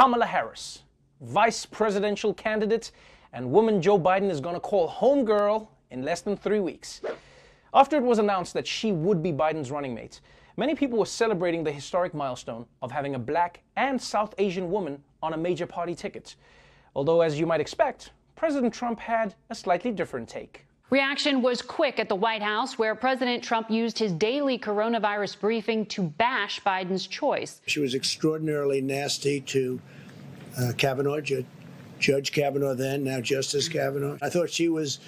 Kamala Harris, vice presidential candidate, and woman Joe Biden is going to call home girl in less than 3 weeks. After it was announced that she would be Biden's running mate, many people were celebrating the historic milestone of having a black and South Asian woman on a major party ticket. Although, as you might expect, President Trump had a slightly different take. Reaction was quick at the White House, where President Trump used his daily coronavirus briefing to bash Biden's choice. She was extraordinarily nasty to Kavanaugh, Judge Kavanaugh then, now Justice Kavanaugh. I thought she was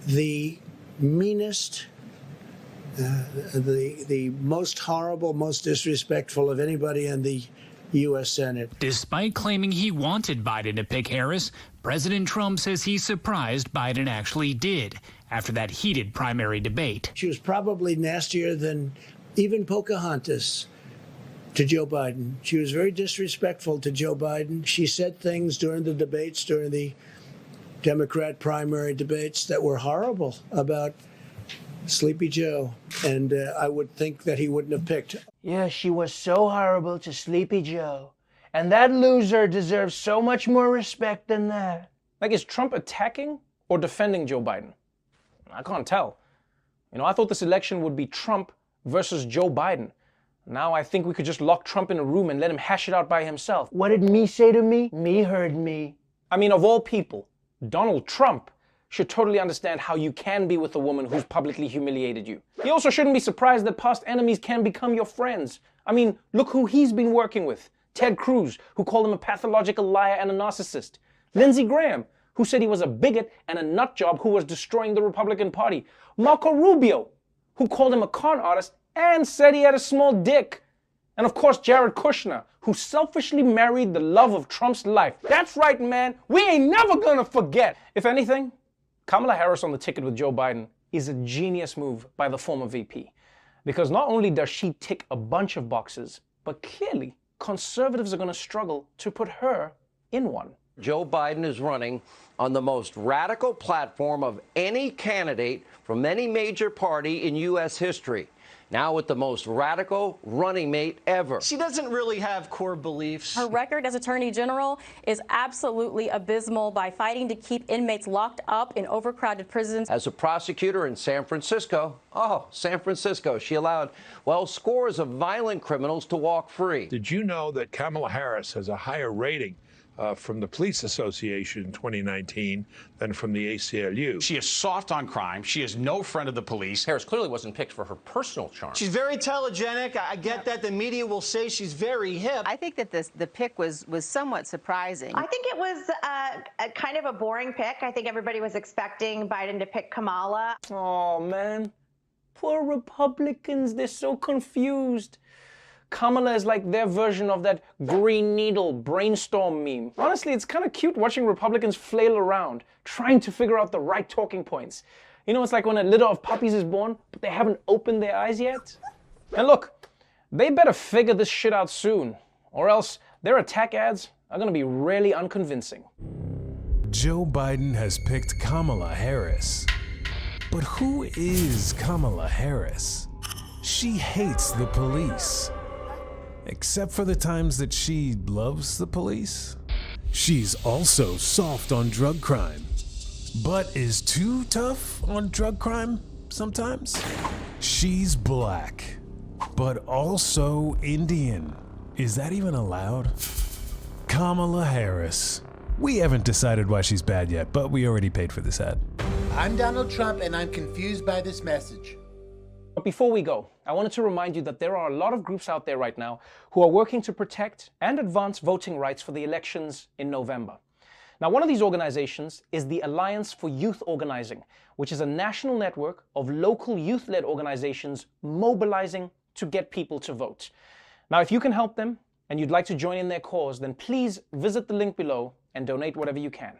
the meanest, the most horrible, most disrespectful of anybody in the U.S. Senate. Despite claiming he wanted Biden to pick Harris, President Trump says he's surprised Biden actually did after that heated primary debate. She was probably nastier than even Pocahontas to Joe Biden. She was very disrespectful to Joe Biden. She said things during the debates, during the Democrat primary debates, that were horrible about Sleepy Joe, and I would think that he wouldn't have picked. Yeah, she was so horrible to Sleepy Joe. And that loser deserves so much more respect than that. Like, is Trump attacking or defending Joe Biden? I can't tell. I thought this election would be Trump versus Joe Biden. Now I think we could just lock Trump in a room and let him hash it out by himself. What did me say to me? Me heard me. I mean, of all people, Donald Trump should totally understand how you can be with a woman who's publicly humiliated you. He also shouldn't be surprised that past enemies can become your friends. I mean, look who he's been working with. Ted Cruz, who called him a pathological liar and a narcissist. Lindsey Graham, who said he was a bigot and a nutjob who was destroying the Republican Party. Marco Rubio, who called him a con artist and said he had a small dick. And of course, Jared Kushner, who selfishly married the love of Trump's life. That's right, man. We ain't never gonna forget. If anything, Kamala Harris on the ticket with Joe Biden is a genius move by the former VP. Because not only does she tick a bunch of boxes, but clearly conservatives are going to struggle to put her in one. Joe Biden is running on the most radical platform of any candidate from any major party in U.S. history. Now with the most radical running mate ever. She doesn't really have core beliefs. Her record as Attorney General is absolutely abysmal by fighting to keep inmates locked up in overcrowded prisons. As a prosecutor in San Francisco, she allowed, scores of violent criminals to walk free. Did you know that Kamala Harris has a higher rating from the Police Association in 2019 than from the ACLU? She is soft on crime. She is no friend of the police. Harris clearly wasn't picked for her personal charm. She's very telegenic. I get that. The media will say she's very hip. I think that the pick was somewhat surprising. I think it was a kind of a boring pick. I think everybody was expecting Biden to pick Kamala. Oh, man. Poor Republicans. They're so confused. Kamala is like their version of that green needle brainstorm meme. Honestly, it's kind of cute watching Republicans flail around, trying to figure out the right talking points. It's like when a litter of puppies is born, but they haven't opened their eyes yet. And look, they better figure this shit out soon, or else their attack ads are going to be really unconvincing. Joe Biden has picked Kamala Harris. But who is Kamala Harris? She hates the police. Except for the times that she loves the police. She's also soft on drug crime, but is too tough on drug crime sometimes. She's black, but also Indian. Is that even allowed? Kamala Harris. We haven't decided why she's bad yet, but we already paid for this ad. I'm Donald Trump, and I'm confused by this message. But before we go, I wanted to remind you that there are a lot of groups out there right now who are working to protect and advance voting rights for the elections in November. Now, one of these organizations is the Alliance for Youth Organizing, which is a national network of local youth-led organizations mobilizing to get people to vote. Now, if you can help them and you'd like to join in their cause, then please visit the link below and donate whatever you can.